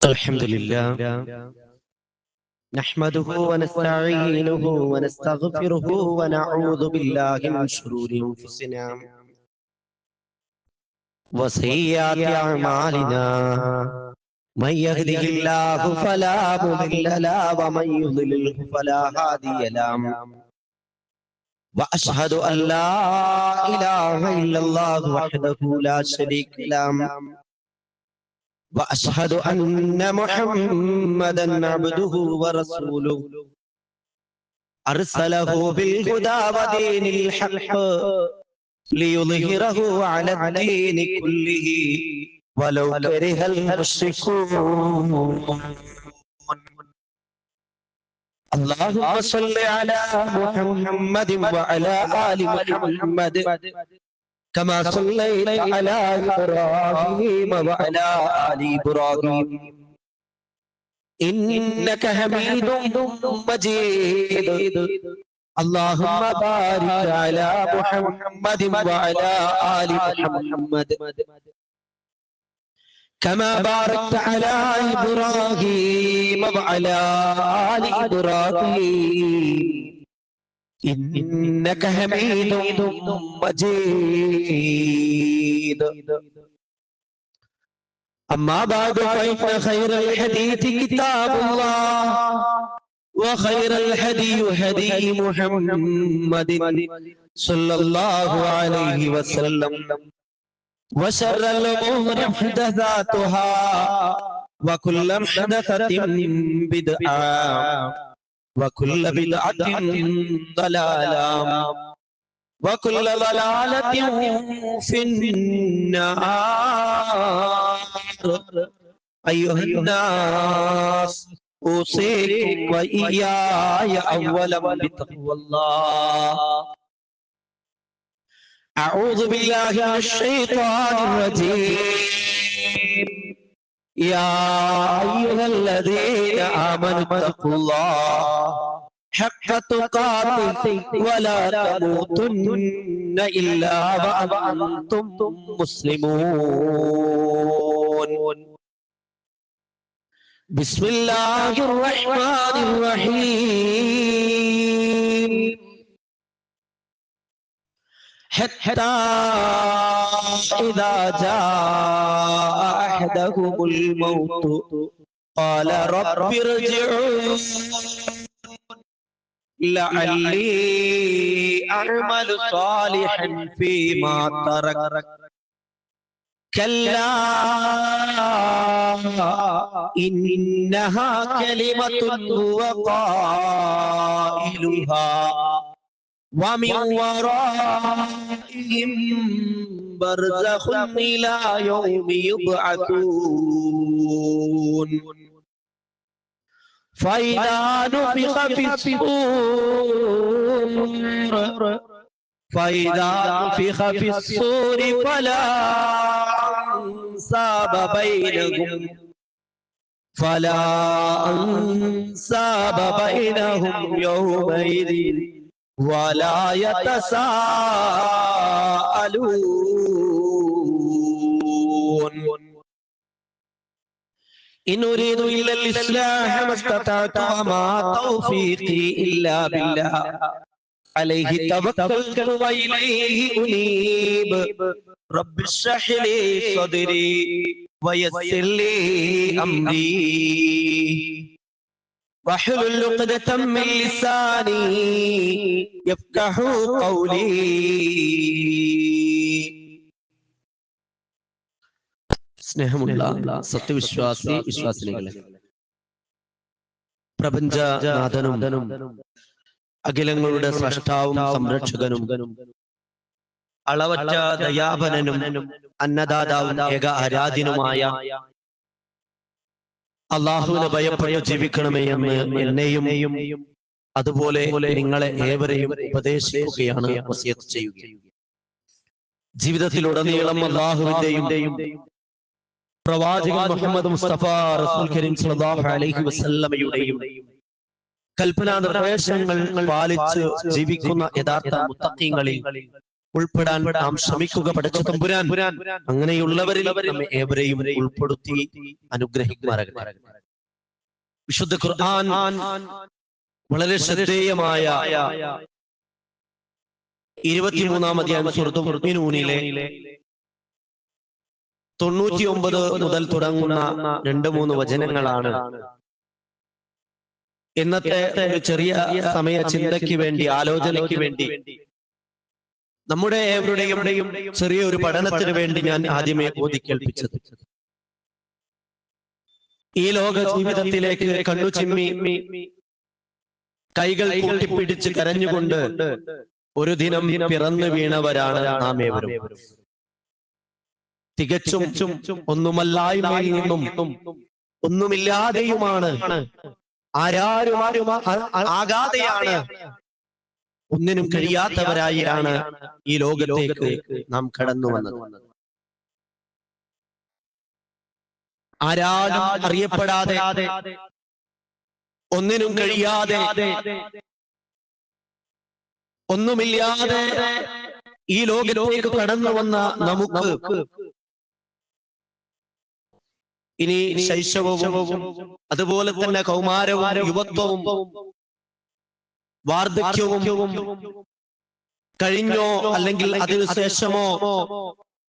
الحمد لله نحمده ونستعينه ونستغفره ونعوذ بالله من شرور أنفسنا وسيئات أعمالنا من يهده الله فلا مضل له ومن يضلله فلا هادي له وأشهد أن لا إله إلا الله وحده لا شريك له وأشهد أن محمدا عبده ورسوله أرسله بالهدى ودين الحق ليظهره على الدين كله ولو كره المشركون. اللهم صل على محمد وعلى آل محمد كما صليت على إبراهيم وعلى آل إبراهيم إنك حميد مجيد. اللهم بارك على محمد وعلى آل محمد كما باركت على إبراهيم وعلى آل إبراهيم إنك حميد مجيد. أما بعد فإن خير الحديث كتاب الله وخير الهدي هدي محمد صلى الله عليه وسلم وشر الأمور محدثاتها وكل محدثة بدعة وكل بدعة ضلالة وكل ضلالة في النار. أيها الناس أوصيكم وإياي أولا بتقوى الله. أعوذ بالله من الشيطان الرجيم. يا أيها الذين آمنوا اتقوا الله حق تقاته ولا تموتن إلا وأنتم مسلمون. بسم الله الرحمن الرحيم. حتى إذا جاء أحدهم الموت قال رب ارجعون لعلي أعمل صالحا فيما ترك كلا إنها كلمة هو قائلها ومن ورائهم برزخ إلى يوم يبعثون. فإذا نفخ في الصور فلا أنساب بينهم يومئذ ولا يتساءلون. إن أريد إلا الإصلاح ما استطعت وما توفيقي إلا بالله عليه توكلت وإليه أنيب. رب اشرح لي صدري ويسر لي أمري واحلل عقدة من لساني يفقهوا قولي. സ്നേഹമുള്ള സത്യവിശ്വാസി വിശ്വാസിനികളെ, പ്രപഞ്ചനാഥനും അഖിലങ്ങളുടെ സ്രഷ്ടാവും സംരക്ഷകനും അളവറ്റ ദയാപനനും അന്നദാതാവും ഏക ആരാധ്യനുമായ അള്ളാഹുവിനെ ഭയപ്പെട്ട് ജീവിക്കണമേ എന്ന് എന്നെയും അതുപോലെ നിങ്ങളെ ഏവരെയും ഉപദേശിക്കുകയാണ്, വസിയത്ത് ചെയ്യുകയാണ്. ജീവിതത്തിലുടനീളം അള്ളാഹുവിന്റെയും പ്രവാചകൻ മുഹമ്മദ് മുസ്തഫ റസൂൽ കരീം സ്വല്ലല്ലാഹു അലൈഹി വസല്ലമയുടെയും കൽപ്പനാ നിർദ്ദേശങ്ങൾ പാലിച്ച് ജീവിക്കുന്ന യഥാർത്ഥ മുത്തഖീങ്ങളിൽ ഉൾപ്പെടാൻ നാം ശ്രമിക്കുക. പടച്ച തമ്പുരാൻ അങ്ങനെയുള്ളവരിൽ നമ്മെ ഏവരെയും ഉൾപ്പെടുത്തി അനുഗ്രഹിക്കുമാറാകട്ടെ. വിശുദ്ധ ഖുർആൻ വളരെ ശ്രദ്ധേയമായ 23-ാം അധ്യായം സൂറത്തുൽ മുഅ്മിനൂനിലെ 99 മുതൽ തുടങ്ങുന്ന 2-3 വചനങ്ങളാണ് ഇന്നത്തെ ഒരു ചെറിയ സമയ ചിന്തയ്ക്ക് വേണ്ടി, ആലോചനയ്ക്ക് വേണ്ടി, നമ്മുടെ ഏവരുടെയും ചെറിയൊരു പഠനത്തിന് വേണ്ടി ഞാൻ ആദ്യമേ ഓതിക്കേൽപ്പിച്ചത്. ഈ ലോക ജീവിതത്തിലേക്ക് കണ്ണു ചിമ്മി കൈകൾ കൂട്ടിപ്പിടിച്ച് കരഞ്ഞുകൊണ്ട് ഒരു ദിനം പിറന്നു വീണവരാണ് നാം ഏവരും. തികച്ചും ഒന്നുമല്ലായ്മയിൽ നിന്നും ഒന്നുമില്ലാതെയുമാണ്, ആരാരും ആകാതെയാണ്, ഒന്നിനും കഴിയാത്തവരായാണ് ഈ ലോകത്തേക്ക് നാം കടന്നു വന്നത്. ആരാലും അറിയപ്പെടാതെ, ഒന്നിനും കഴിയാതെ, ഒന്നുമില്ലാതെ ഈ ലോകത്തേക്ക് കടന്നു വന്ന നമുക്ക് ഇനി ശൈശവവും അതുപോലെ തന്നെ കൗമാരവും യുവത്വവും വാർദ്ധക്യവും കഴിഞ്ഞോ അല്ലെങ്കിൽ അതിനുശേഷമോ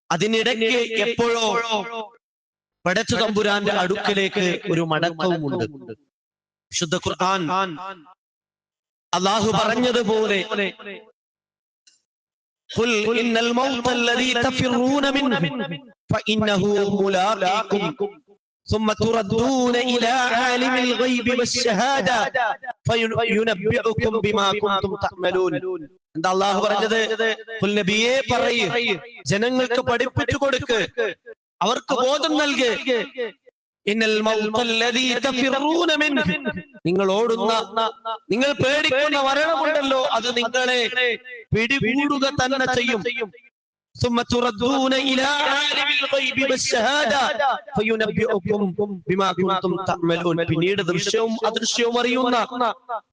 അതിനിടയ്ക്ക് എപ്പോഴോ പടച്ച തമ്പുരാന്റെ അടുക്കലേക്ക് ഒരു മടക്കവുമുണ്ട്. വിശുദ്ധ ഖുർആൻ അല്ലാഹു പറഞ്ഞതുപോലെ ഖുൽ ഇന്നൽ മൗതല്ലദീ തഫിറൂന മിൻഹു ഫഇന്നഹു മുലാഖീകും ثم تردون إلى عالم الغيب والشهادة فينبئكم بما كنتم تعملون. എന്താ അല്ലാഹു പറഞ്ഞത്? ഖുൽ നബിയേ പറയ്, ജനങ്ങൾക്ക് പഠിപ്പിച്ചു കൊടുക്ക്, അവർക്ക് ബോധം നൽക്. ഇന്നൽ മൗതല്ലദീ തഫിറൂന മിൻഹു, നിങ്ങൾ ഓടുന്ന, നിങ്ങൾ പേടിക്കുന്ന മരണമുണ്ടല്ലോ, അത് നിങ്ങളെ പിടികൂടുക തന്നെ ചെയ്യും. ثم تردون إلى عالم الغيب والشهادة فينبئكم بما كنتم تعملون. പിന്നീട് ദൃശ്യവും അദൃശ്യവും അറിയുന്ന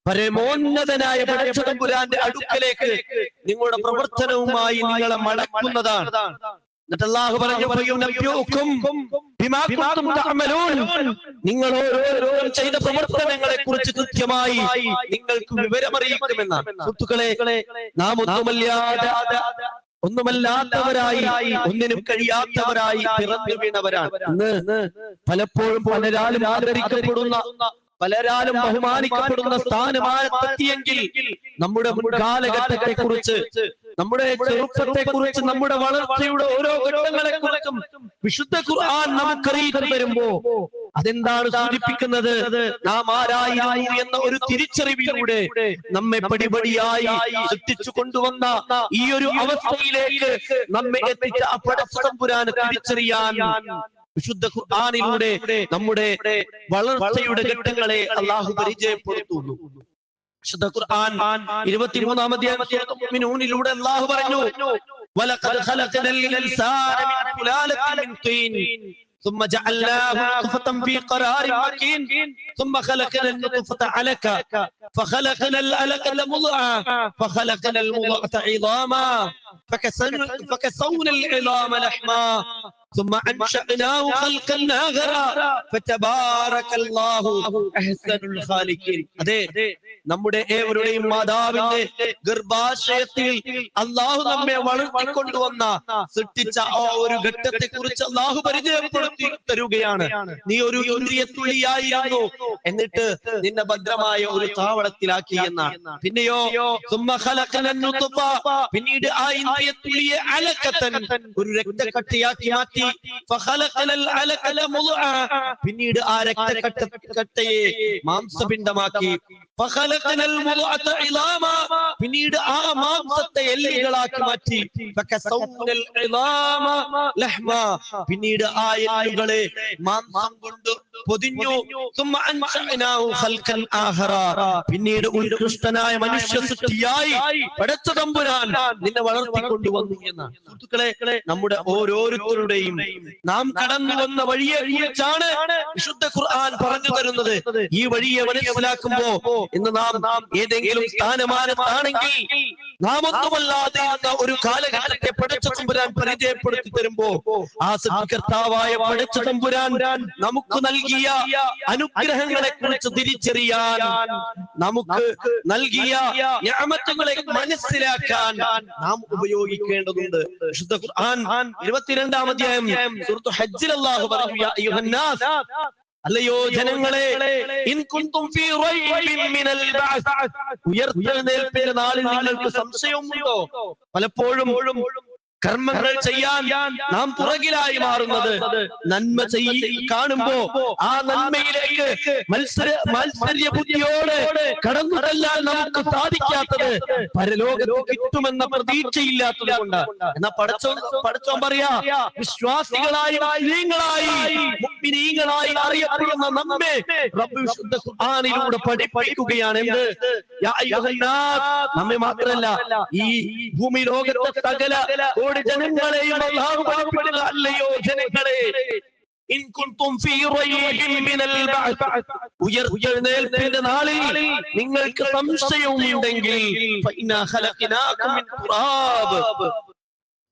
പരമോന്നതനായ പടച്ച തമ്പുരാന്റെ അടുക്കലേക്ക് നിങ്ങളുടെ പ്രവർത്തനവുമായി നിങ്ങളെ മടക്കുന്നതാണ്. എന്നിട്ട് അല്ലാഹു പറഞ്ഞു ഫയുനബ്ബിഉകും ബിമാ കുൻതും തഅമലൂൻ, നിങ്ങൾ ഓരോരുത്തരും ചെയ്ത പ്രവർത്തനങ്ങളെ കുറിച്ച് കൃത്യമായി നിങ്ങൾക്ക് വിവരമറിയിക്കുമെന്നാണ്. സുഹൃത്തുക്കളെ, നാം ഒന്നുമല്ലാത്തവരായി, ഒന്നിനും കഴിയാത്തവരായി പിറന്നു വീണവരാണ്. ഇന്ന് പലപ്പോഴും പലരാലും ആദരിക്കപ്പെടുന്ന, പലരാലും ബഹുമാനിക്കപ്പെടുന്ന സ്ഥാനമാനത്തെത്തിയെങ്കിൽ നമ്മുടെ മുൻകാലഘട്ടത്തെ കുറിച്ച്, നമ്മുടെ ചെറുപ്പത്തെ കുറിച്ച്, നമ്മുടെ വളർച്ചയുടെ ഓരോ ഘട്ടങ്ങളെ കുറിച്ചും വിശുദ്ധ ഖുർആൻ നമുക്കറിയിച്ചു തരുമ്പോ അതെന്താണ് സൂചിപ്പിക്കുന്നത്? നാം ആരായിരുന്നു എന്ന ഒരു തിരിച്ചറിവിലൂടെ നമ്മെ പടിപടിയായി എത്തിച്ചു കൊണ്ടുവന്ന ഈ ഒരു അവസ്ഥയിലേക്ക് നമ്മെ എത്തിച്ച ആ പടച്ച തമ്പുരാനെ തിരിച്ചറിയാൻ വിശുദ്ധ ഖുർആനിലൂടെ നമ്മുടെ വളർച്ചയുടെ ഘട്ടങ്ങളെ അല്ലാഹു പരിചയപ്പെടുത്തുന്നു. വിശുദ്ധ ഖുർആൻ 23-ാം അധ്യായം സൂറത്തുൽ മുഅ്മിനൂനിലൂടെ അല്ലാഹു പറഞ്ഞു വലഖദ് ഖലഖനൽ ഇൻസാന മിൻ സുലാലത്തിൻ മിൻ തീൻ ثم جعلناه نطفة في قرار مكين ثم خلقنا النطفة علقة فخلقنا العلقة مضغة فخلقنا المضغة عظاما فكسونا العظام لحما ثم أنشأناه خلقا آخر فتبارك الله أحسن الخالقين. അതെ, നമ്മുടെ ഏവരുടെയും മാതാവിന്റെ ഗർഭാശയത്തിൽ അല്ലാഹു നമ്മെ വളർത്തിക്കൊണ്ടുവന്ന, സൃഷ്ടിച്ച ആ ഒരു ഘട്ടത്തെ കുറിച്ച് അല്ലാഹു പരിചയപ്പെടുത്തി തരുകയാണ്. നീ ഒരു ഇന്ദ്രിയത്തുള്ളിയായിരുന്നു, എന്നിട്ട് നിന്നെ ഭദ്രമായ ഒരു താവളത്തിലാക്കി എന്നാണ്. പിന്നെയോ പിന്നീട് ആ ഇന്ദ്രിയത്തുള്ളിയെ അലക്കത്തൻ, ഒരു രക്തക്കട്ടയാക്കി മാറ്റി. പിന്നീട് ആ രക്തക്കട്ടയെ മാംസപിണ്ഡമാക്കി. പിന്നീട് ആ മാംസത്തെ എല്ലുകളാക്കി മാറ്റി. പിന്നീട് ആ എല്ലുകളെ മാംസം കൊണ്ട് പൊതിഞ്ഞു. പിന്നീട് ഉത്കൃഷ്ടനായ മനുഷ്യ സൃഷ്ടിയായി പടച്ച തമ്പുരാൻ നിന്നെ വളർത്തിക്കൊണ്ടുവന്നു എന്നാണ്. സുഹൃത്തുക്കളെ, നമ്മുടെ ഓരോരുത്തരുടെയും നാം കടന്നു വന്ന വഴിയെ കുറിച്ചാണ് വിശുദ്ധ ഖുർആൻ പറഞ്ഞു തരുന്നത്. ഈ വഴിയെ മനസ്സിലാക്കുമ്പോ ഇന്ന് നാം ഏതെങ്കിലും സ്ഥാനമാനത്താണെങ്കിൽ നാം ഒന്നുമല്ലാതെ ഒരു കാലഘട്ടത്തെ പടച്ച തമ്പുരാൻ പരിചയപ്പെടുത്തി തരുമ്പോ ആ സൃഷ്ടികർത്താവായ പടച്ച തമ്പുരാൻ നമുക്ക് നൽകിയ അനുഗ്രഹങ്ങളെ കുറിച്ച് തിരിച്ചറിയാൻ, നമുക്ക് നൽകിയ നിഅമത്തുകളെ മനസ്സിലാക്കാൻ നാം ഉപയോഗിക്കേണ്ടതുണ്ട്. വിശുദ്ധ ഖുർആൻ 22-ാം അധ്യായം സൂറത്തുൽ ഹജ്ജിൽ അല്ലാഹു പറഞ്ഞു, യാ അയ്യുഹന്നാസ്, അല്ലയോ ജനങ്ങളെ, ഇൻ കുൻതും ഫീ റൈബിൻ മിനൽ ബഅസ്, ഉയർത്തെഴുന്നേൽപ്പിന്റെ നാളിൽ നിങ്ങൾക്ക് സംശയമുണ്ടോ? പലപ്പോഴും കർമ്മങ്ങൾ ചെയ്യാൻ നാം പുറകിലായി മാറുന്നത്, നന്മ കാണുമ്പോ ആ നന്മയിലേക്ക് മത്സര്യ ബുദ്ധിയോടെ കടന്നു ചെല്ലാൻ നമുക്ക് സാധിക്കാത്തത് പരലോകത്ത് കിട്ടുമെന്ന പ്രതീക്ഷയില്ലാത്തത് കൊണ്ട്. എന്നാ പടച്ചോൻ പറയാ, വിശ്വാസികളായി മുഅ്മിനീങ്ങളായി അറിയപ്പെടുന്ന നമ്മെ റബ്ബ് വിശുദ്ധ ഖുർആനിലൂടെ പഠിപ്പിക്കുകയാണ്. എന്ത്? യാ അയ്യുഹന്നാസ്, നമ്മെ മാത്രമല്ല ഈ ഭൂമി ലോകത്തെ സകല ജനങ്ങളെയും അല്ലാഹു പഠിപ്പിക്കുക, അല്ലയോ ജനങ്ങളെ, ഇൻ കുൻതും ഫീ റൈബിൻ മിനൽ ബഅസ്, ഉയർത്തെഴുന്നേൽപ്പിന്റെ നാളിൽ നിങ്ങൾക്ക് സംശയമുണ്ടെങ്കിൽ, ഫഇന്നാ ഖലഖനാകും മിൻ തുറാബ്,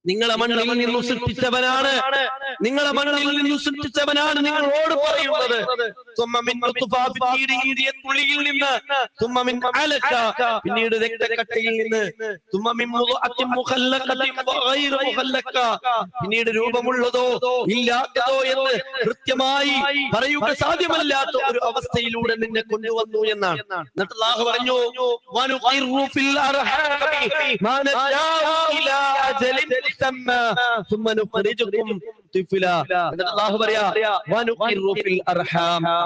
നിങ്ങളെ മണ്ണിൽ നിന്ന് സൃഷ്ടിച്ചവനാണ്, നിങ്ങളെ മണ്ണിൽ നിന്ന് സൃഷ്ടിച്ചവനാണ് നിങ്ങളോട് പറയുന്നത്. തുള്ളിയിൽ നിന്ന്, പിന്നീട് രക്തക്കട്ടയിൽ നിന്ന്, പിന്നീട് രൂപമുള്ളതോ ഇല്ലാത്തതോ എന്ന് കൃത്യമായി പറയുക സാധ്യമല്ലാത്ത ഒരു അവസ്ഥയിലൂടെ നിന്നെ കൊണ്ടുവന്നു എന്നാണ്. എന്നിട്ട് അല്ലാഹു പറഞ്ഞു, വനുഖിറു ഫിൽ അർഹാമി മാ നശാഉ ഇലാ അജലിൻ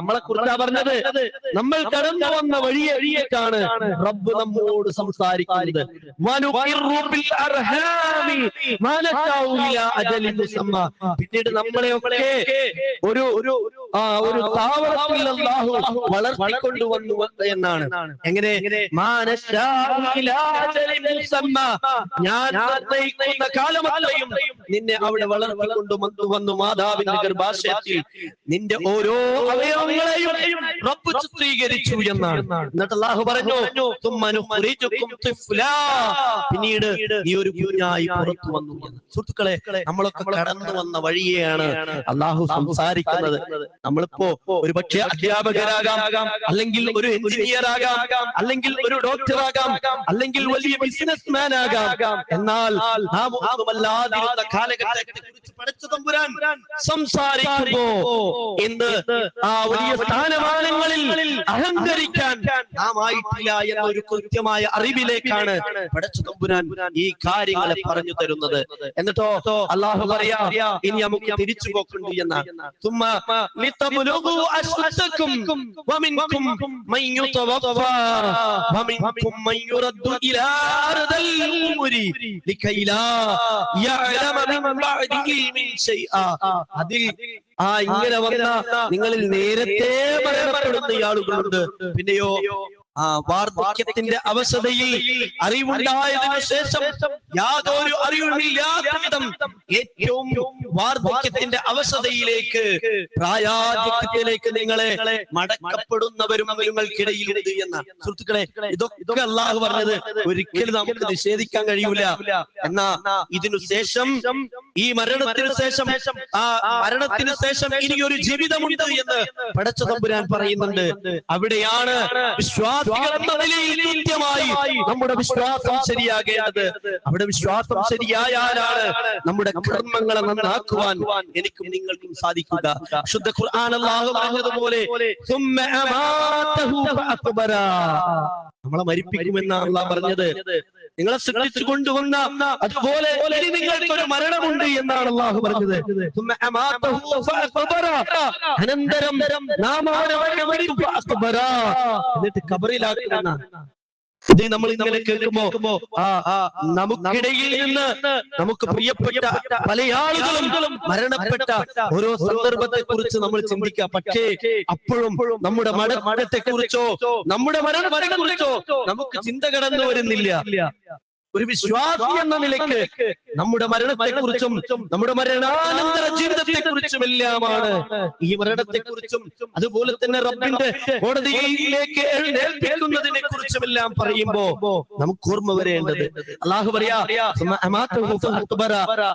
നമ്മളെ കുറിച്ചാ പറഞ്ഞത്. നമ്മൾ കടന്നു വന്ന വഴിയാണ് റബ്ബ് നമ്മോട് സംസാരിക്കുന്നത്. പിന്നീട് നമ്മളെയൊക്കെ ഒരു താവളത്തിൽ അല്ലാഹു വളർത്തിക്കൊണ്ടുവന്നു എന്നാണ്. എങ്ങനെ? ഞാൻ കാലമത്രയും നിന്നെ അവിടെ വളർത്തിക്കൊണ്ടുവന്നു മാതാവിന്റെ ഗർഭാശയത്തിൽ നിന്റെ ഓരോ അവയവങ്ങളെയും റബ്ബ് ചിത്രീകരിച്ചു എന്നാണ്. എന്നിട്ട് അല്ലാഹു പറഞ്ഞു, പിന്നീട് നീ ഒരു കുഞ്ഞായി പുറത്തു വന്നു എന്ന്. സുഹൃത്തുക്കളെ, നമ്മളൊക്കെ കടന്നു വന്ന വഴിയെയാണ് അല്ലാഹു സംസാരിക്കുന്നത്. നമ്മളിപ്പോ ഒരു പക്ഷേ അധ്യാപകരാകാം, അല്ലെങ്കിൽ ഒരു എഞ്ചിനീയർ ആകാം, അല്ലെങ്കിൽ ഒരു ഡോക്ടർ ആകാം, അല്ലെങ്കിൽ വലിയ ബിസിനസ്മാൻ ആകാം. എന്നാൽ നാം ഒന്നുമല്ലാതിരുന്ന കാലഘട്ടത്തെ കുറിച്ച് പടച്ച തമ്പുരാൻ സംസാരിക്കുമ്പോ ഇന്ന് ആ വലിയ സ്ഥാനമാനങ്ങളിൽ അഹങ്കരിക്കാൻ നാം ആയിട്ടില്ല എന്നൊരു കൃത്യമായ അറിവിലേക്കാണ് പടച്ച തമ്പുരാൻ ഈ കാര്യങ്ങളെ പറഞ്ഞു തരുന്നത്. എന്നിട്ടോ അല്ലാഹു പറയാ, ഇനി നമുക്ക് തിരിച്ചു പോക്കുണ്ട് എന്നാണ്. അതിൽ ഇങ്ങനെ വന്ന നിങ്ങളിൽ നേരത്തെ മരണപ്പെടുന്ന ആളുകളുണ്ട്. പിന്നെയോ വാർദ്ധക്യത്തിന്റെ അവസ്ഥയിൽ അറിവുണ്ടായതിനു ശേഷം യാതൊരു അറിവുമില്ലാത്ത വിധം ഏറ്റവും വാർദ്ധക്യത്തിന്റെ അവസ്ഥയിലേക്ക്, പ്രായാധിക്യത്തിലേക്ക് നിങ്ങളെ മടക്കപ്പെടുന്നവരും നിങ്ങൾക്കിടയിലുണ്ട് എന്ന. സുഹൃത്തുക്കളെ, ഇതൊക്കെ അല്ലാഹു പറഞ്ഞത് ഒരിക്കലും നമുക്ക് നിഷേധിക്കാൻ കഴിയൂല. എന്നാ ഇതിനു ശേഷം, ഈ മരണത്തിന് ശേഷം ഇനി ഒരു ജീവിതമുണ്ട് എന്ന് പടച്ച തമ്പുരാൻ പറയുന്നുണ്ട്. അവിടെയാണ് വിശ്വാസികൾ എന്ന നിലയിൽ കൃത്യമായി നമ്മുടെ വിശ്വാസം ശരിയാകേണ്ടത്. അവിടെ വിശ്വാസം ശരിയായാലാണ് നമ്മുടെ കർമ്മങ്ങളെ നന്നാക്കുവാൻ എനിക്കും നിങ്ങൾക്കും സാധിക്കുക. ശുദ്ധ ഖുർആൻ അല്ലാഹു പറഞ്ഞതുപോലെ നമ്മളെ മരിപ്പിക്കുമെന്നാണ് അല്ലാഹു പറഞ്ഞത്. നിങ്ങളെ സൃഷ്ടിച്ചു കൊണ്ടുവന്ന അതുപോലെ നിങ്ങൾക്കൊരു മരണമുണ്ട് എന്നാണ് അല്ലാഹു പറഞ്ഞത്. അനന്തരം നാം എന്നിട്ട് ഖബറിലാക്കുമെന്നാണ്. ഇത് നമ്മൾ ഇന്നലെ കേൾക്കുമ്പോ നമുക്കിടയിൽ നിന്ന് നമുക്ക് പ്രിയപ്പെട്ട പല ആളുകളും മരണപ്പെട്ട ഓരോ സന്ദർഭത്തെ കുറിച്ച് നമ്മൾ ചിന്തിക്കുക. പക്ഷേ അപ്പോഴും നമ്മുടെ മരണത്തെ കുറിച്ചോ നമ്മുടെ മരണത്തെ കുറിച്ചോ നമുക്ക് ചിന്ത കടന്നു വരുന്നില്ല. ഒരു വിശ്വാസി എന്ന നിലയ്ക്ക് നമ്മുടെ മരണത്തെക്കുറിച്ചും നമ്മുടെ മരണാനന്തര ജീവിതത്തെക്കുറിച്ചും എല്ലാമാണ് ഈ മരണത്തെക്കുറിച്ചും അതുപോലെ തന്നെ റബ്ബിന്റെ കോടതിയിലേക്ക് എഴുന്നേൽപ്പിക്കുന്നതിനെ കുറിച്ചും എല്ലാം പറയുമ്പോ നമുക്ക് ഓർമ്മ വരേണ്ടത് അല്ലാഹു പറയാ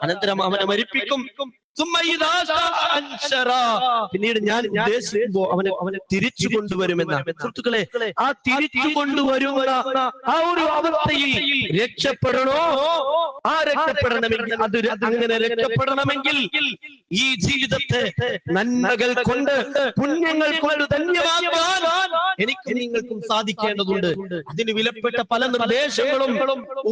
അനന്തരം അവനെ മരിപ്പിക്കും പിന്നീട് ഞാൻ ഉദ്ദേശിക്കുമ്പോ അവനെ തിരിച്ചു കൊണ്ടുവരുമെന്നാണ്. സുഹൃത്തുക്കളെ, ആ തിരിച്ചു കൊണ്ടുവരുന്ന ആ ഒരു അവസ്ഥയിൽ രക്ഷപ്പെടണോ? ആ രക്ഷപ്പെടണമെങ്കിൽ അങ്ങനെ രക്ഷപ്പെടണമെങ്കിൽ ഈ ജീവിതത്തെ നന്മകൾ കൊണ്ട് പുണ്യങ്ങൾ കൊണ്ട് ധന്യമാക്കാൻ എനിക്ക് നിങ്ങൾക്കും സാധിക്കേണ്ടതുണ്ട്. അതിന് വിലപ്പെട്ട പല നിർദ്ദേശങ്ങളും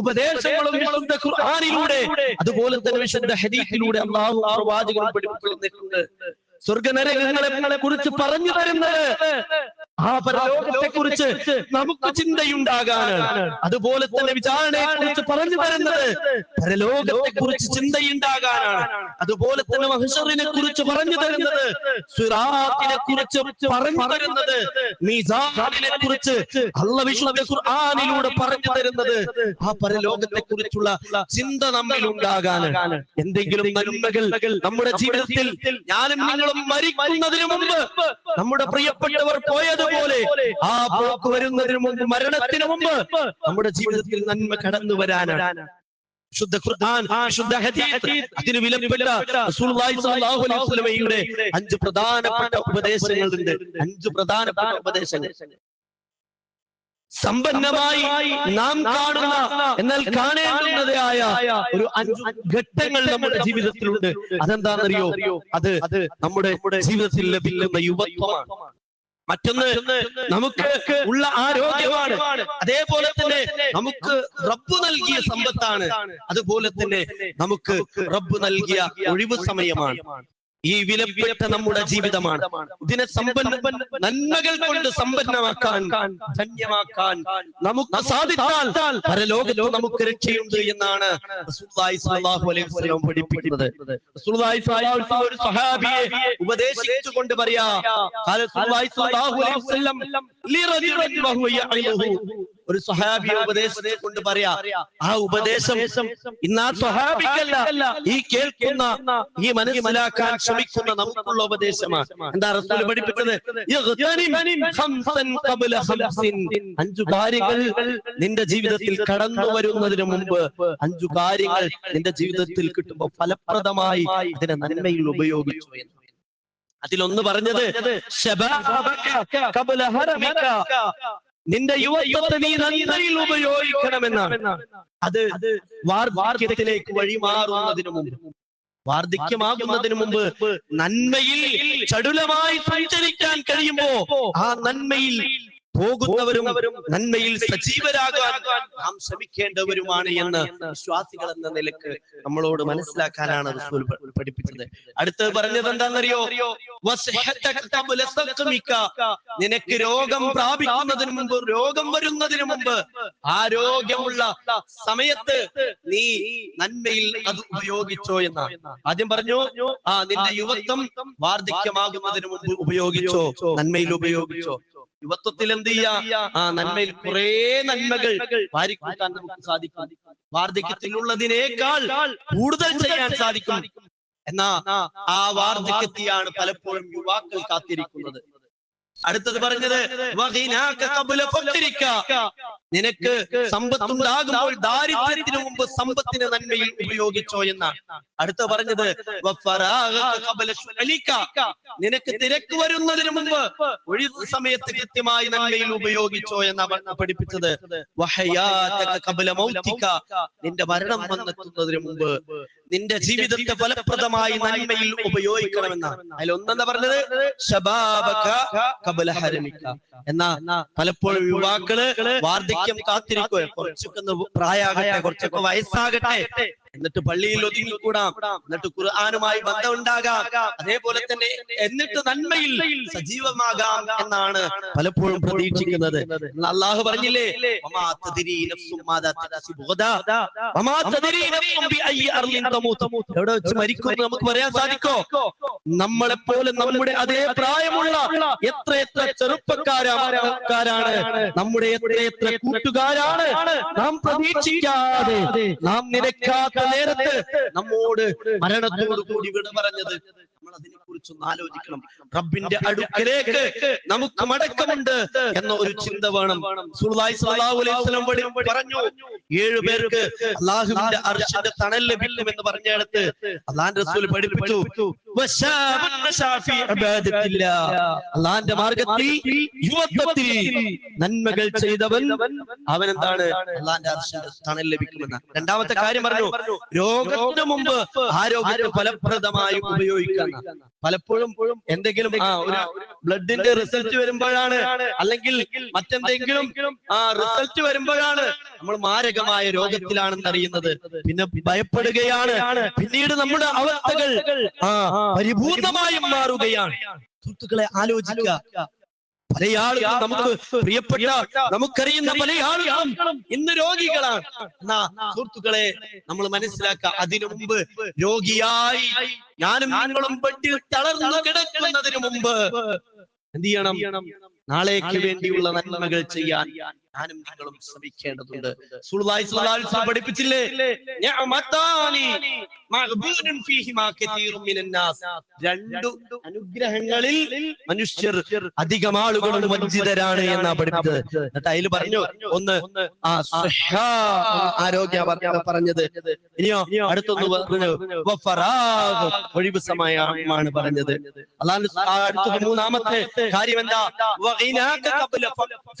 ഉപദേശങ്ങളും വിശുദ്ധ ഖുർആനിലൂടെ അതുപോലെ തന്നെ വിശുദ്ധ ഹദീസിലൂടെ അല്ലാഹു പ്രവാചകൻ പഠിപ്പിക്കുന്നുണ്ട്. സ്വർഗനരകങ്ങളെ കുറിച്ച് പറഞ്ഞു തരുന്നത് ആ പരലോകത്തെ കുറിച്ച് നമുക്ക് ചിന്തയുണ്ടാകാനാണ്. അതുപോലെ തന്നെ വിചാരണയെ കുറിച്ച് പറഞ്ഞു തരുന്നത് പരലോകത്തെ കുറിച്ച് ചിന്തയുണ്ടാകാനാണ്. അതുപോലെ തന്നെ മഹ്ശറിനെ കുറിച്ച് പറഞ്ഞു തരുന്നത്, സിറാത്തിനെ കുറിച്ച് പറഞ്ഞു തരുന്നത്, മീസാനിനെ കുറിച്ച് അല്ലാഹു വിശുദ്ധ ഖുർആനിലൂടെ പറഞ്ഞു തരുന്നത് ആ പരലോകത്തെ കുറിച്ചുള്ള ചിന്ത നമ്മിൽ ഉണ്ടാകാനാണ്. എന്തെങ്കിലും നന്മകൾ നമ്മുടെ ജീവിതത്തിൽ ഞാനും നിങ്ങളും മരിക്കുന്നതിന് മുമ്പ് നമ്മുടെ പ്രിയപ്പെട്ടവർ പോയതുപോലെ ആ പോക്ക് വരുന്നതിന് മുമ്പ് മരണത്തിന് മുമ്പ് നമ്മുടെ ജീവിതത്തിൽ നന്മ കടന്നു വരാനാണ്. ശുദ്ധ ഖുർആൻ, ശുദ്ധ ഹദീസ്, അതിന് വിലപ്പെട്ട റസൂലുള്ളാഹി സ്വല്ലല്ലാഹു അലൈഹി വസല്ലമയുടെ 5 പ്രധാനപ്പെട്ട ഉപദേശങ്ങളുണ്ട്. 5 പ്രധാനപ്പെട്ട ഉപദേശങ്ങൾ സമ്പന്നമായി നാം കാണുന്ന എന്നാൽ കാണേണ്ടുന്നതായ ഒരു 5 ഘട്ടങ്ങൾ നമ്മുടെ ജീവിതത്തിലുണ്ട്. അതെന്താണെന്നറിയോ? അത് നമ്മുടെ ജീവിതത്തിൽ ലഭിക്കുന്ന യുവത്വമാണ്. മറ്റൊന്ന് നമുക്ക് ഉള്ള ആരോഗ്യമാണ്. അതേപോലെ തന്നെ നമുക്ക് റബ്ബ് നൽകിയ സമ്പത്താണ്. അതുപോലെ തന്നെ നമുക്ക് റബ്ബ് നൽകിയ ഒഴിവ് സമയമാണ്. ഈ വിലപ്പെട്ട നമ്മുടെ ജീവിതമാണ്. ഇതിനെ നന്മകൾ കൊണ്ട് സമ്പന്നമാക്കാൻ, ധന്യമാക്കാൻ നമുക്ക് സാധിച്ചാൽ പരലോകത്ത് നമുക്ക് രക്ഷയുണ്ട് എന്നാണ് റസൂലുള്ളാഹി സ്വല്ലല്ലാഹു അലൈഹി വസല്ലം പഠിപ്പിക്കുന്നത്. റസൂലുള്ളാഹി സ്വല്ലല്ലാഹു അലൈഹി വസല്ലം ഒരു സ്വഹാബിയെ ഉപദേശിച്ചുകൊണ്ട് പറയാ, റസൂലുള്ളാഹി സ്വല്ലല്ലാഹു അലൈഹി വസല്ലം ലിറജുലിൻ വഹുവ യഅലുഹു, ഒരു സ്വഹാബിയെ ഉപദേശിച്ചുകൊണ്ട് പറയാ, ആ ഉപദേശം ഇന്ന് ആ സ്വഹാബിക്കല്ല, ഈ കേൾക്കുന്ന ഈ മനസ്സിലാക്കാൻ ശ്രമിക്കുന്ന നമുക്കുള്ള ഉപദേശമാണ്. എന്താ റസൂൽ പഠിപ്പിച്ചത്? 5 കാര്യങ്ങൾ നിന്റെ ജീവിതത്തിൽ കടന്നു വരുന്നതിന് മുമ്പ്, 5 കാര്യങ്ങൾ നിന്റെ ജീവിതത്തിൽ കിട്ടുമ്പോൾ ഫലപ്രദമായി അതിനെ നന്മയിൽ ഉപയോഗിച്ചു എന്ന്. അതിലൊന്ന് പറഞ്ഞത് നിന്റെ യുവത്വത്തെ നീ നന്മയിൽ ഉപയോഗിക്കണമെന്നാണ്. അത് വാർദ്ധക്യത്തിലേക്ക് വഴിമാറുന്നതിന് മുമ്പ്, വാർദ്ധക്യമാകുന്നതിന് മുമ്പ് നന്മയിൽ ചടുലമായി സഞ്ചരിക്കാൻ കഴിയുമ്പോ ആ നന്മയിൽ പോകുന്നവരും നന്മയിൽ സജീവരാകാൻ നാം ശ്രമിക്കേണ്ടവരുമാണ് എന്ന് വിശ്വാസികൾ എന്ന നിലക്ക് നമ്മളോട് മനസ്സിലാക്കാനാണ് റസൂൽ പഠിപ്പിച്ചത്. അടുത്ത് പറഞ്ഞത് എന്താണെന്നറിയോ? നിനക്ക് രോഗം പ്രാപിക്കുന്നതിന് മുമ്പ്, രോഗം വരുന്നതിന് മുമ്പ്, ആരോഗ്യമുള്ള സമയത്ത് നീ നന്മയിൽ അത് ഉപയോഗിച്ചോ എന്നാണ്. ആദ്യം പറഞ്ഞു നിന്റെ യുവത്വം വാർദ്ധക്യമാകുന്നതിന് മുമ്പ് ഉപയോഗിച്ചോ, നന്മയിൽ ഉപയോഗിച്ചോ. യുവത്വത്തിൽ എന്ത് ചെയ്യാ? നന്മയിൽ കുറെ നന്മകൾ വാരിക്കൂട്ടാൻ നമുക്ക് സാധിക്കും. വാർദ്ധക്യത്തിലുള്ളതിനേക്കാൾ കൂടുതൽ ചെയ്യാൻ സാധിക്കും. എന്നാ ആ വാർദ്ധക്യത്തെയാണ് പലപ്പോഴും യുവാക്കൾ കാത്തിരിക്കുന്നത്. അടുത്തത് പറഞ്ഞത് നിനക്ക് സമ്പത്തുണ്ടാകുമ്പോൾ ദാരിദ്ര്യത്തിന് മുമ്പ് സമ്പത്തിന് നന്മയിൽ ഉപയോഗിച്ചോ എന്നാണ്. അടുത്ത പറഞ്ഞത് നിനക്ക് തിരക്ക് വരുന്നതിന് മുമ്പ് ഒഴിവ് സമയത്ത് കൃത്യമായി നന്മയിൽ ഉപയോഗിച്ചോ എന്നാണ് പഠിപ്പിച്ചത്. നിന്റെ മരണം വന്നെത്തുന്നതിന് മുമ്പ് നിന്റെ ജീവിതത്തെ ഫലപ്രദമായി നന്മയിൽ ഉപയോഗിക്കണമെന്നാണ്. അതിലൊന്നെന്താ പറഞ്ഞത്? എന്നാ പലപ്പോഴും യുവാക്കള് വാർദ്ധക്യം കാത്തിരിക്കുക, കുറച്ചൊക്കെ പ്രായമാകട്ടെ, കുറച്ചൊക്കെ വയസ്സാകട്ടെ, എന്നിട്ട് പള്ളിയിൽ ഒതുങ്ങിക്കൂടാം, എന്നിട്ട് ഖുർആനുമായി ബന്ധം ഉണ്ടാകാം, അതേപോലെ തന്നെ എന്നിട്ട് നന്മയിൽ സജീവമാകാം എന്നാണ് പലപ്പോഴും പ്രതീക്ഷിക്കുന്നത്. അള്ളാഹു പറഞ്ഞില്ലേ, എവിടെ വെച്ച് മരിക്കും നമുക്ക് പറയാൻ സാധിക്കോ? നമ്മളെപ്പോലെ നമ്മുടെ അതേ പ്രായമുള്ള എത്ര ചെറുപ്പക്കാരാണ്, നമ്മുടെ എത്ര കൂട്ടുകാരാണ് നാം പ്രതീക്ഷിക്കാതെ, നാം നിരക്കാത്ത നേരത്ത് നമ്മോട് മരണത്തോടു കൂടി വിട പറഞ്ഞത്. നമ്മൾ അതിനെ കുറിച്ചൊന്ന് ആലോചിക്കണം. റബ്ബിന്റെ അടുക്കലേക്ക് നമുക്ക് മടക്കമുണ്ട് എന്ന ഒരു ചിന്ത വേണം. റസൂലുള്ളാഹി സ്വല്ലല്ലാഹു അലൈഹി വസല്ലം പറഞ്ഞു, 7 പേർക്ക് അല്ലാഹുവിന്റെ അർശിന്റെ തണൽ ലഭിക്കും എന്ന് പറഞ്ഞിടത്ത് അല്ലാഹുവിന്റെ റസൂൽ പഠിപ്പിച്ചു, അല്ലാഹുവിന്റെ മാർഗ്ഗത്തിൽ യുവത്വത്തിൽ നന്മകൾ ചെയ്തവൻ അവനെന്താണ് അല്ലാഹുവിന്റെ അർശിന്റെ തണൽ ലഭിക്കുമെന്ന്. രണ്ടാമത്തെ കാര്യം പറഞ്ഞു, രോഗത്തിന് മുമ്പ് ആരോഗ്യത്തെ ഫലപ്രദമായി ഉപയോഗിക്കാൻ. പലപ്പോഴും എന്തെങ്കിലും ഒരു ബ്ലഡിന്റെ റിസൾട്ട് വരുമ്പോഴാണ്, അല്ലെങ്കിൽ മറ്റെന്തെങ്കിലും റിസൾട്ട് വരുമ്പോഴാണ് നമ്മൾ മാരകമായ രോഗത്തിലാണെന്ന് അറിയുന്നത്. പിന്നെ ഭയപ്പെടുകയാണ്, പിന്നീട് നമ്മുടെ അവസ്ഥകൾ പരിപൂർണമായും മാറുകയാണ്. സുഹൃത്തുക്കളെ ആലോചിക്കുക. പല ആളുകളും നമുക്ക് പ്രിയപ്പെട്ട നമുക്കറിയുന്ന പല ആളുകളും ഇന്ന് രോഗികളാണ്. എന്നാ സുഹൃത്തുക്കളെ നമ്മൾ മനസ്സിലാക്കുക, അതിനു മുമ്പ് രോഗിയായി ഞാനും നിങ്ങളും ബെഡിൽ തളർന്നു കിടക്കുന്നതിന് മുമ്പ് എന്ത് ചെയ്യണം? നാളേക്ക് വേണ്ടിയുള്ള നന്മകൾ ചെയ്യാൻ ഞാനും നിങ്ങളും ശ്രമിക്കേണ്ടതുണ്ട്. റസൂലുള്ളാഹി സ്വല്ലല്ലാഹു അലൈഹി വസല്ലം പഠിപ്പിച്ചില്ലേ, നിഅമതാനി മഗ്ബൂനുൻ ഫീഹിമാ കതീറുൻ മിനന്നാസ്. 2 അനുഗ്രഹങ്ങളിൽ മനുഷ്യർ അധികം ആളുകളും വഞ്ചിതരാണ് എന്നാ പഠിപ്പിച്ചത്. എന്നിട്ട് അതിൽ പറഞ്ഞു, ഒന്ന് ആരോഗ്യ പറഞ്ഞത്, ഇനിയോ അടുത്തൊന്ന് പറഞ്ഞു വഫറാഗ്, ഒഴിവ് സമയമാണ് പറഞ്ഞത്. അല്ലാഹു അടുത്തത് മൂന്നാമത്തെ കാര്യം എന്താ? വഗിനാക ഖബ്ല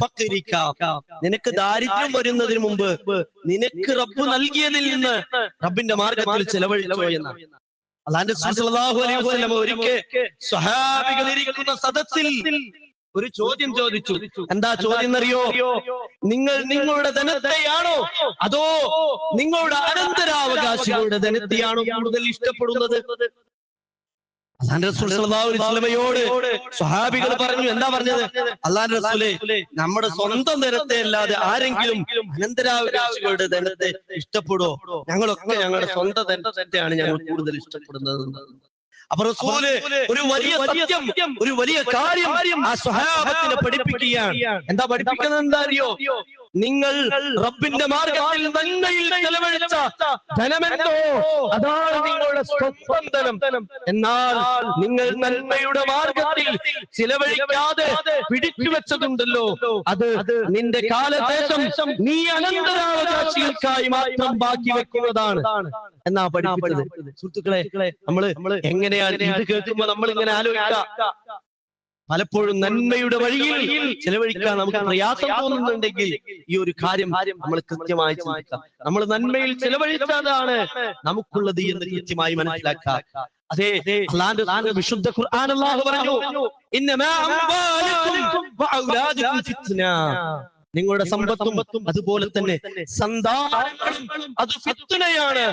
ഫഖരിക, നിനക്ക് ദാരിദ്ര്യം വരുന്നതിന് മുമ്പ് നിനക്ക് റബ്ബ് നൽകിയതിൽ നിന്ന് റബ്ബിന്റെ മാർഗത്തിൽ ചെലവഴിച്ചോ എന്ന്. അല്ലാഹുവിന്റെ റസൂൽ സ്വല്ലല്ലാഹു അലൈഹി വസല്ലം ഒരിക്കൽ സ്വഹാബികൾ ഇരിക്കുന്ന സദസ്സിൽ ഒരു ചോദ്യം ചോദിച്ചു. എന്താ ചോദ്യം എന്നറിയോ? നിങ്ങൾ നിങ്ങളുടെ ധനത്തെയാണോ അതോ നിങ്ങളുടെ അനന്തരാവകാശികളുടെ ധനത്തെയാണോ കൂടുതൽ ഇഷ്ടപ്പെടുന്നത്? അല്ലാഹുവിന്റെ റസൂൽ സ്വല്ലല്ലാഹു അലൈഹി വസല്ലമയോട് സ്വഹാബികൾ പറഞ്ഞു, എന്താ പറഞ്ഞത്? അല്ലാഹുവിന്റെ റസൂലേ, നമ്മുടെ സ്വന്തം ധനത്തെ അല്ലാതെ ആരെങ്കിലും അനന്തരാവകാശികളുടെ ധനത്തെ ഇഷ്ടപ്പെടുവോ? ഞങ്ങളൊക്കെ ഞങ്ങളുടെ സ്വന്തം ധനത്തെയാണ് ഞങ്ങൾ കൂടുതൽ ഇഷ്ടപ്പെടുന്നത്. അപ്പൊ റസൂല് ഒരു വലിയ സത്യം, ഒരു വലിയ കാര്യം ആ സ്വഹാബത്തിനെ പഠിപ്പിക്കുകയാണ്. എന്താ പഠിപ്പിക്കുന്നത്? എന്താ അറിയോ? നിങ്ങൾ റബ്ബിന്റെ മാർഗത്തിൽ നന്മയിൽ ചെലവഴിച്ച ധനമെന്തോ അതാണ് നിങ്ങളുടെ സ്വന്തം ധനം. എന്നാൽ നിങ്ങൾ നന്മയുടെ മാർഗത്തിൽ ചിലവഴിക്കാതെ പിടിച്ചു വെച്ചതുണ്ടല്ലോ, അത് നിന്റെ കാലശേഷം നീ അനന്തരാവകാശികൾക്കായി മാത്രം ബാക്കി വെക്കുന്നതാണ് എന്നാ പഠിപ്പിച്ചത്. സുഹൃത്തുക്കളെ, നമ്മള് എങ്ങനെയാണ് ഇത് കേൾക്കുമ്പോ നമ്മൾ ഇങ്ങനെ ആലോചിക്കുക. പലപ്പോഴും നന്മയുടെ വഴിയിൽ ചിലവഴിക്കാൻ നമുക്ക് പ്രയാസം തോന്നുന്നുണ്ടെങ്കിൽ ഈ ഒരു കാര്യം നമ്മൾ കൃത്യമായി ചിന്തിക്കാം. നമ്മൾ നന്മയിൽ ചിലവഴിച്ചതാണ് നമുക്കുള്ളത് എന്ന് കൃത്യമായി മനസ്സിലാക്കാം. അതെ, അല്ലാഹുവിന്റെ വിശുദ്ധ ഖുർആൻ അല്ലാഹു പറഞ്ഞു, ഇന്നമാ അംവാലുകും വഔലാദുകും ഫിത്ന, നിങ്ങളുടെ സമ്പത്തും അതുപോലെ തന്നെ സന്താനങ്ങളും അത് ഫിത്നയാണ്.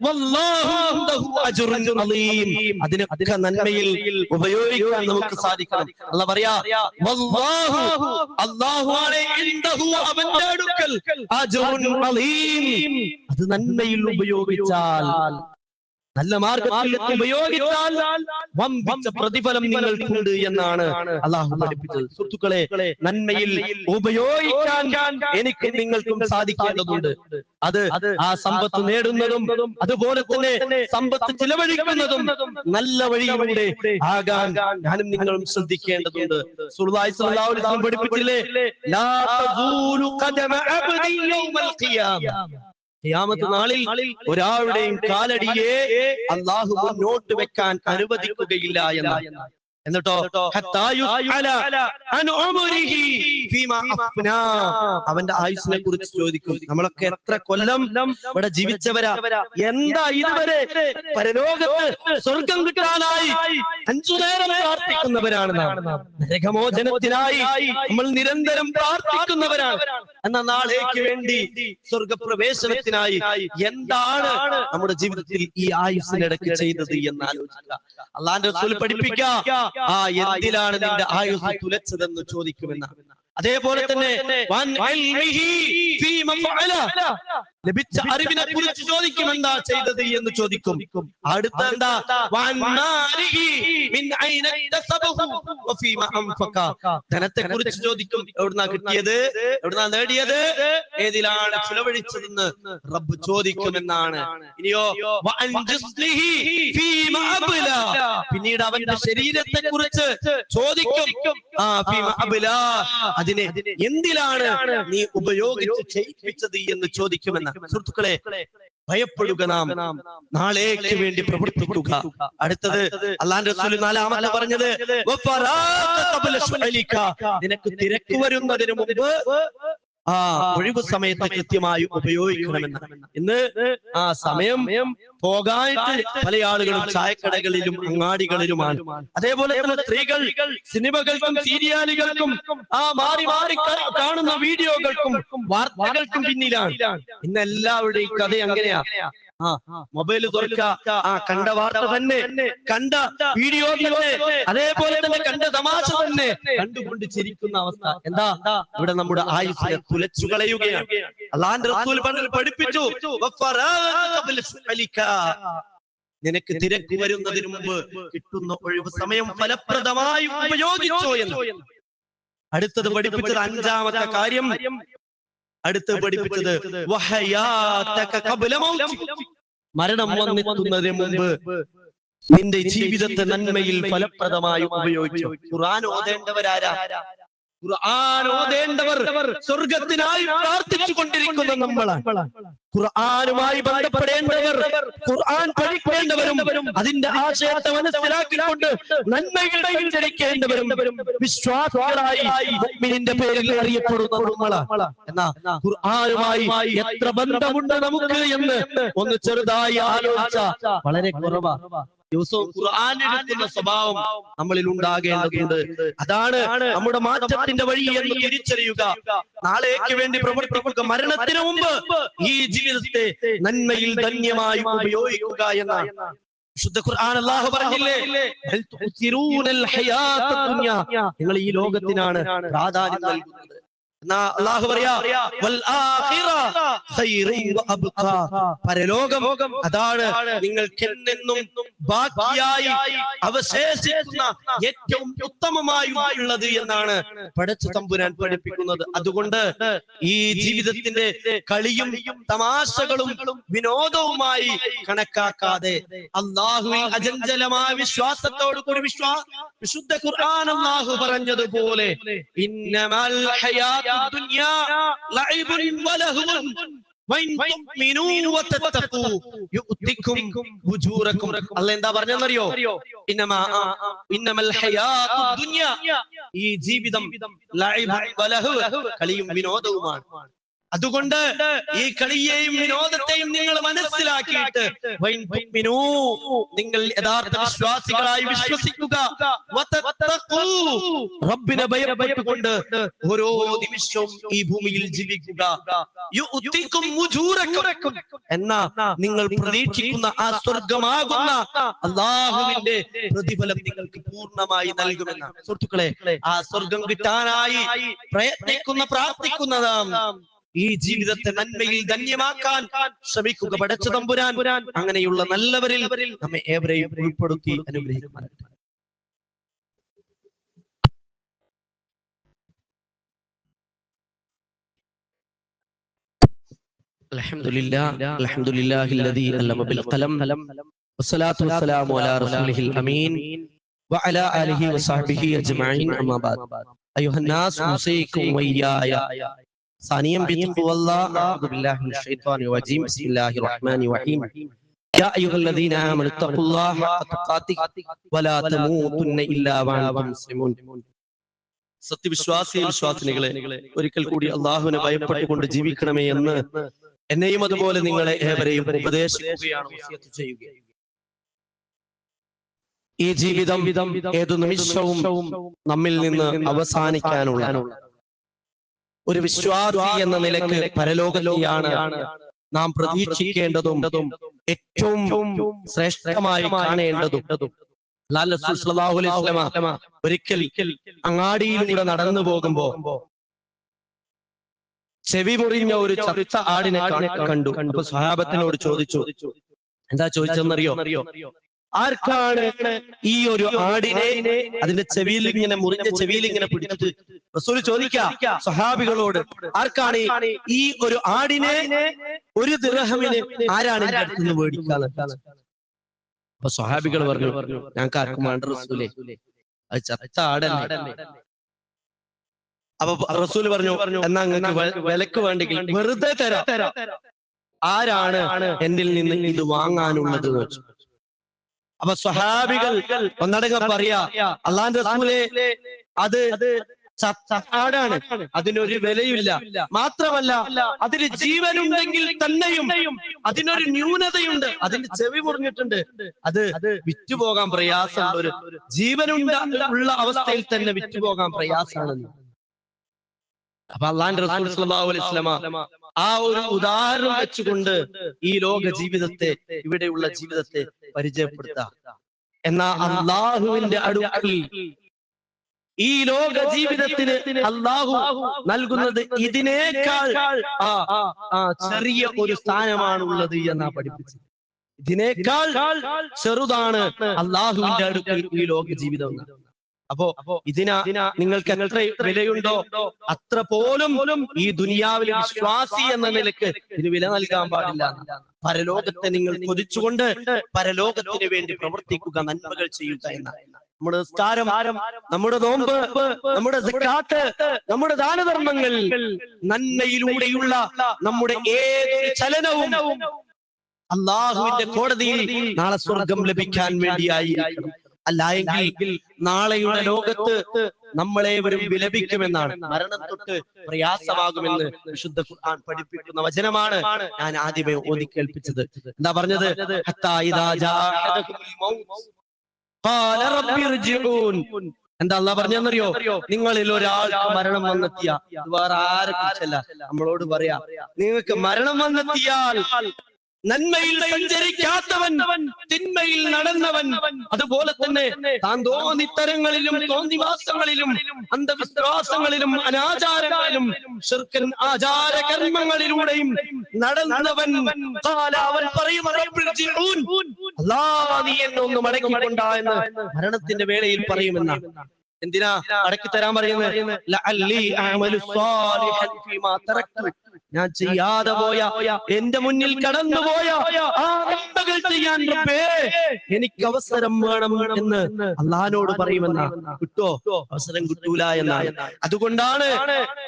വല്ലാഹു ഇൻദഹു അജ്റുൻ അലീം, അതിനൊക്കെ നന്മയിൽ ഉപയോഗിക്കാൻ നമുക്ക് സാധിക്കണം. അല്ലാഹു പറയാ, വല്ലാഹു, അല്ലാഹുവാണ്, ഇൻദഹു, അവന്റെ അടുക്കൽ, അജ്റുൻ അലീം, അത് നന്മയിൽ ഉപയോഗിച്ചാൽ, നല്ല മാർഗത്തിൽ ഉപയോഗിച്ചാൽ വമ്പിച്ച പ്രതിഫലം നിങ്ങൾക്കുണ്ട് എന്നാണ് അല്ലാഹു പഠിപ്പിച്ചത്. സുഹൃത്തുക്കളെ, നന്മയിൽ ഉപയോഗിക്കാൻ എനിക്ക് നിങ്ങൾക്കും സാധിക്കേണ്ടതുണ്ട്. അത് ആ സമ്പത്ത് നേടുന്നതും അതുപോലെ തന്നെ സമ്പത്ത് ചിലവഴിക്കുന്നതും നല്ല വഴിയിലൂടെ ആകാൻ ഞാനും നിങ്ങളും ശ്രദ്ധിക്കേണ്ടതുണ്ട്. റസൂലുള്ളാഹി സ്വല്ലല്ലാഹു അലൈഹി വസല്ലം പഠിപ്പിച്ചില്ലേ, ലാ തസൂലു ഖദമ അബ്ദി യൗമൽ ഖിയാമ, ഖിയാമത്ത് നാളിൽ ഒരാളുടെയും കാലടിയെ അല്ലാഹു മുന്നോട്ട് വെക്കാൻ അനുവദിക്കുകയില്ല എന്ന്. എന്നിട്ടോ അവന്റെ ആയുസ്സിനെ കുറിച്ച് ചോദിക്കും. നമ്മളൊക്കെ എത്ര കൊല്ലം ഇവിടെ ജീവിച്ചവരാ, എന്താ ഇതുവരെ പരലോകത്ത് സ്വർഗം കിട്ടാനായി 5 നേരം പ്രാർത്ഥിക്കുന്നവരാണ് നാം. നരകമോചനത്തിനായി നമ്മൾ നിരന്തരം പ്രാർത്ഥിക്കുന്നവരാണ്. എന്ന നാളേക്ക് വേണ്ടി സ്വർഗപ്രവേശനത്തിനായി എന്താണ് നമ്മുടെ ജീവിതത്തിൽ ഈ ആയുസ്സിനിടയ്ക്ക് ചെയ്തത് എന്ന് ആലോചിക്കുക. അള്ളാന്റെ റസൂൽ പഠിപ്പിക്കുക, എന്തിലാണ് നിന്റെ ആയുസ് തുലച്ചതെന്ന് ചോദിക്കുമെന്നാണ്. അതേപോലെ തന്നെ ലഭിച്ച അറിവിനെ കുറിച്ച് ചോദിക്കും, എന്താ ചെയ്തത് എന്ന് ചോദിക്കും. അടുത്ത എന്താ, ധനത്തെ കുറിച്ച് ചോദിക്കും. എവിടുന്നാ കിട്ടിയത്, എവിടുന്നാ നേടിയത്, ഏതിലാണ് ചിലവഴിച്ചതെന്ന് റബ്ബ് ചോദിക്കുമെന്നാണ്. ഇനിയോ പിന്നീട് അവന്റെ ശരീരത്തെ കുറിച്ച് ചോദിക്കും. അതിനെ എന്തിലാണ് നീ ഉപയോഗിച്ച് ചെയ്യിപ്പിച്ചത് എന്ന് ചോദിക്കുമെന്ന്. സുഹൃത്തുക്കളെ, ഭയപ്പെടുക, നാം നാളേക്ക് വേണ്ടി പ്രവർത്തിക്കുക. അടുത്തത് അല്ലാഹുവിന്റെ റസൂൽ 4-ാമത്തെ പറഞ്ഞത്, നിനക്ക് തിരക്ക് വരുന്നതിന് മുമ്പ് ഒഴിവ് സമയത്ത് കൃത്യമായി ഉപയോഗിക്കണമെന്ന്. ഇന്ന് സമയം പോകാനായിട്ട് പല ആളുകളും ചായക്കടകളിലും അങ്ങാടികളിലുമാണ്. അതേപോലെ തന്നെ സ്ത്രീകൾ സിനിമകൾക്കും സീരിയലുകൾക്കും മാറി മാറി കാണുന്ന വീഡിയോകൾക്കും വാർത്തകൾക്കും പിന്നിലാണ്. ഇന്ന് എല്ലാവരുടെയും കഥ അങ്ങനെയാ. മൊബൈൽ തുറക്കുക, കണ്ട വാർത്ത തന്നെ, കണ്ട വീഡിയോ തന്നെ, അതേപോലെ തന്നെ കണ്ട തമാശ തന്നെ കണ്ടുകൊണ്ട് ചിരിക്കുന്ന അവസ്ഥ. എന്താ, ഇവിടെ നമ്മുടെ ആയുസ്സിനെ തുലച്ചു കളയുകയാണ്. അല്ലാഹുവിന്റെ റസൂൽ പഠിപ്പിച്ചു, നിനക്ക് തിരക്ക് വരുന്നതിന് മുമ്പ് കിട്ടുന്ന ഒഴിവ് സമയം ഫലപ്രദമായി ഉപയോഗിച്ചോ എന്ന്. അടുത്തത് പഠിപ്പിച്ചത് 5-ാമത്തെ കാര്യം, അടുത്ത് പഠിപ്പിച്ചത് മരണം വന്നെത്തുന്നതിന് മുമ്പ് നിന്റെ ജീവിതത്തെ നന്മയിൽ ഫലപ്രദമായി ഉപയോഗിച്ചു. ഖുർആൻ ഓതേണ്ടവരാരാ? ഖുർആൻ ഓതേണ്ടവർ സ്വർഗത്തിനായി പ്രാർത്ഥിച്ചു കൊണ്ടിരിക്കുന്ന നമ്മളാണ്. ഖുർആനുമായി ബന്ധപ്പെടേണ്ടവർ, ഖുർആൻ പഠിക്കേണ്ടവരും അതിന്റെ ആശയത്തെ മനസ്സിലാക്കിക്കൊണ്ട് നന്മയിൽ ചരിക്കേണ്ടവരും വിശ്വാസികളായി മുഅ്മിനിന്റെ പേരിൽ അറിയപ്പെടുന്ന നമ്മളാണ്. എന്നാ ഖുർആനുമായി എത്ര ബന്ധമുണ്ട് നമുക്ക് എന്ന് ഒന്ന് ചെറുതായി ആലോചിച്ച വളരെ കുറവാണ്. ദിവസവും ഖുർആൻ എടുക്കുന്ന സ്വഭാവം നമ്മളിൽ ഉണ്ടാകേണ്ടതുണ്ട്. അതാണ് നമ്മുടെ മാറ്റത്തിന്റെ വഴി എന്ന് തിരിച്ചറിയുക. നാളേക്ക് വേണ്ടി പ്രവർത്തിക്കുക. മരണത്തിന് മുമ്പ് ഈ ജീവിതത്തെ നന്മയിൽ ധന്യമായി ഉപയോഗിക്കുക എന്നാണ് വിശുദ്ധ ഖുർആൻ. അല്ലാഹു പറഞ്ഞില്ലേ, നിങ്ങൾ ഈ ലോകത്തിനാണ് പ്രാധാന്യം നൽകുന്നത്. അല്ലാഹു പറയാ, പരലോകം അതാണ് നിങ്ങൾക്ക് എന്നെന്നും ബാക്കിയായി അവശേഷിക്കുന്ന ഏറ്റവും ഉത്തമമായി ഉള്ളത് എന്നാണ് പടച്ച തമ്പുരാൻ പഠിപ്പിക്കുന്നത്. അതുകൊണ്ട് ഈ ജീവിതത്തിന്റെ കളിയും തമാശകളും വിനോദവുമായി കണക്കാക്കാതെ അല്ലാഹുവിൽ അചഞ്ചലമായ വിശ്വാസത്തോടു കൂടി വിശുദ്ധ ഖുർആൻ അല്ലാഹു പറഞ്ഞതുപോലെ, ഇന്നമൽ ഹയാത്തു ദുനിയാ ലഅബുൻ വലഹുൻ വഇൻ തുഅ്മിനൂ വതത്തഖൂ യുഅതികും ഉജൂറകും. അല്ലാഹ് എന്താ പറഞ്ഞെന്നറിയോ? ഇന്നമൽ ഹയാത്തു ദുനിയാ, ഈ ജീവിതം ലഅബുൻ വലഹു, കളിയും വിനോദവുമാണ്. അതുകൊണ്ട് ഈ കളിയെയും വിനോദത്തെയും നിങ്ങൾ മനസ്സിലാക്കിയിട്ട് നിങ്ങൾ യഥാർത്ഥ വിശ്വാസികളായി വിശ്വസിക്കുക, റബ്ബിനെ ഭയപ്പെട്ടുകൊണ്ട് ഓരോ നിമിഷവും ഈ ഭൂമിയിൽ ജീവിക്കുക. എന്നാ നിങ്ങൾ പ്രതീക്ഷിക്കുന്ന ആ സ്വർഗമാകുന്ന അല്ലാഹുവിന്റെ പ്രതിഫലം നിങ്ങൾക്ക് പൂർണ്ണമായി നൽകുമെന്ന. സുഹൃത്തുക്കളെ, ആ സ്വർഗം കിട്ടാനായി പ്രയത്നിക്കുന്ന പ്രാർത്ഥിക്കുന്നതാം ഈ ജീവിതത്തെ നന്മയിൽ ധന്യമാക്കാൻ ശ്രമിക്കുക. പടച്ച തമ്പുരാൻ അങ്ങനെയുള്ള നല്ലവരിൽ നമ്മെ ഏവരെയും ഉൾപ്പെടുത്തി അനുഗ്രഹിക്കുമാറാകട്ടെ. അൽഹംദുലില്ലാഹില്ലദീ അല്ലമ ബിൽ ഖലം വസ്സലാത്തു വസ്സലാമു അലാ റസൂലിഹിൽ അമീൻ വഅലാ ആലിഹി വസഹ്ബിഹി അജ്മഈൻ. അമ്മാ ബഅദ്. അയ്യുഹന്നാസ് ഉസീകും വയ്യായ ثانيا بتقوى الله. أعوذ بالله من الشيطان الرجيم. بسم الله الرحمن الرحيم. യാ അയ്യുഹല്ലദീന ആമനു തഖുല്ലാഹ ഹഖ തുഖാതിഹി വലാ തമൂതുന്ന ഇല്ലാ വഅൻതും മുസ്ലിമൂൻ. സത്യവിശ്വാസിയെ വിശ്വാസിനികളെ, ഒരിക്കൽ കൂടി അള്ളാഹുവിനെ ഭയപ്പെട്ടുകൊണ്ട് ജീവിക്കണമേ എന്ന് എന്നെയും അതുപോലെ നിങ്ങളെ ഏവരെയും ഉപദേശിക്കുകയാണ്, വസിയത്ത് ചെയ്യുകയാണ്. ഈ ജീവിതം ഏതു നിമിഷവും നമ്മിൽ നിന്ന് അവസാനിക്കാനുള്ള ഒരു വിശ്വാസി എന്ന നിലക്ക് പരലോകത്തെയാണ് നാം പ്രതീക്ഷിക്കേണ്ടതും ഏറ്റവും ശ്രേഷ്ഠമായി കാണേണ്ടതും. ഒരിക്കൽ അങ്ങാടിയിലൂടെ നടന്നു പോകുമ്പോ ചെവി മുറിഞ്ഞ ഒരു ചത്ത ആടിനെ കണ്ടു. അപ്പൊ സ്വഹാബത്തിനോട് ചോദിച്ചു, എന്താ ചോദിച്ചെന്നറിയോ? ആർക്കാണ് ഈ ഒരു ആടിനെ അതിന്റെ ചെവിയിൽ ഇങ്ങനെ മുറിഞ്ഞ ചെവിയിൽ ഇങ്ങനെ പിടിച്ചിട്ട് റസൂൽ ചോദിക്കാം സ്വഹാബികളോട്, ആർക്കാണ് ഈ ഒരു ആടിനെ ഒരു ദിർഹമിന് ആരാണ് എന്റെ അടുത്ത് നിന്ന് മേടിക്കാന്ന്? അപ്പൊ സ്വഹാബികൾ പറഞ്ഞു, ഞങ്ങൾക്ക് ആർക്കും വേണ്ട റസൂലേ, അത് ചത്ത ആടല്ലേ. അപ്പൊ റസൂൽ പറഞ്ഞു, എന്നാ നിങ്ങൾക്ക് വിലക്ക് വേണ്ടെങ്കിൽ വെറുതെ തരാം, ആരാണ് എന്നിൽ നിന്ന് ഇത് വാങ്ങാനുള്ളത് എന്ന് വെച്ചു. അപ്പൊ സ്വഹാബികൾ ഒന്നടങ്കം പറയാ, അള്ളാന്റെ റസൂലേ, അത് ആടാണ്, അതിനൊരു വിലയില്ല, മാത്രമല്ല അതിന് ജീവനുണ്ടെങ്കിൽ തന്നെയും അതിനൊരു ന്യൂനതയുണ്ട്, അതിന്റെ ചെവി മുറിഞ്ഞിട്ടുണ്ട്, അത് വിറ്റുപോകാൻ പ്രയാസമുള്ള ഒരു ജീവനുള്ള അവസ്ഥയിൽ തന്നെ വിറ്റുപോകാൻ പ്രയാസമാണ്. അപ്പൊ അള്ളാന്റെ റസൂൽ സ്വല്ലല്ലാഹു അലൈഹി വസല്ലമ ആ ഒരു ഉദാഹരണം വെച്ചുകൊണ്ട് ഈ ലോക ജീവിതത്തെ, ഇവിടെയുള്ള ജീവിതത്തെ പരിചയപ്പെടുത്താം. എന്നാ അള്ളാഹുവിന്റെ അടുക്കൽ ഈ ലോക ജീവിതത്തിന് അള്ളാഹു നൽകുന്നത് ഇതിനേക്കാൾ ചെറിയ ഒരു സ്ഥാനമാണുള്ളത് എന്നാ പഠിപ്പിച്ചത്. ഇതിനേക്കാൾ ചെറുതാണ് അള്ളാഹുവിന്റെ അടുക്കൽ ഈ ലോക ജീവിതം. അപ്പോ ഇതിനാ നിങ്ങൾക്ക് എത്ര വിലയുണ്ടോ അത്ര പോലും ഈ ദുനിയാവിലെ വിശ്വാസി എന്ന നിലക്ക് ഇതിന് വില നൽകാൻ പാടില്ല. പരലോകത്തെ നിങ്ങൾ കൊതിച്ചുകൊണ്ട് പരലോകത്തിന് വേണ്ടി പ്രവർത്തിക്കുക, നന്മകൾ ചെയ്യുക എന്നാണ്. നമ്മുടെ നിസ്കാരം, നമ്മുടെ നോമ്പ്, നമ്മുടെ സക്കാത്ത്, നമ്മുടെ ദാനധർമ്മങ്ങൾ, നന്മയിലൂടെയുള്ള നമ്മുടെ ഏതൊരു ചലനവും അള്ളാഹുവിന്റെ കോടതിയിൽ നാളെ സ്വർഗം ലഭിക്കാൻ വേണ്ടിയായിരിക്കണം. അല്ല എങ്കിൽ നാളെയുടെ ലോകത്ത് നമ്മളേവരും വിലപിക്കുമെന്നാണ്, മരണം തൊട്ട് പ്രയാസമാകുമെന്ന് വിശുദ്ധ ഖുർആൻ പഠിപ്പിക്കുന്ന വചനമാണ് ഞാൻ ആദ്യമേ ഓതി കേൾപ്പിച്ചത്. എന്താ പറഞ്ഞത്? എന്താ അള്ളാഹ് പറഞ്ഞെന്നറിയോ? നിങ്ങളിൽ ഒരാൾക്ക് മരണം വന്നെത്തിയ, വേറെ ആരെ കുറിച്ചല്ല, നമ്മളോട് പറയാ, നിങ്ങൾക്ക് മരണം വന്നെത്തിയാൽ നന്മയിൽ സഞ്ചരിക്കാത്തവൻ, തിന്മയിൽ നടന്നവൻ, അതുപോലെ തന്നെ താൻ തോന്നിത്തരങ്ങളിലും തോന്നിവാസങ്ങളിലും അന്ധവിശ്വാസങ്ങളിലും അനാചാരങ്ങളിലും ശിർക്കൻ ആചാര കർമ്മങ്ങളിലൂടെയും നടന്നവൻ, അവൻ പറയും, അല്ലാഹ് നീ എന്നെ ഒന്ന് മടക്കിക്കൊണ്ടാ എന്ന് മരണത്തിന്റെ വേളയിൽ പറയുമെന്നാണ്. എന്തിനാ മടക്കി തരാൻ പറയുന്നത്? ഞാൻ ചെയ്യാതെ പോയ, എന്റെ മുന്നിൽ കടന്നുപോയ ആ നന്മകൾ ചെയ്യാൻ റബ്ബേ എനിക്ക് അവസരം വേണം എന്ന് അള്ളാഹിനോട് പറയുമെന്നാ. കിട്ടോ? അവസരം കിട്ടൂല എന്നാണ്. അതുകൊണ്ടാണ്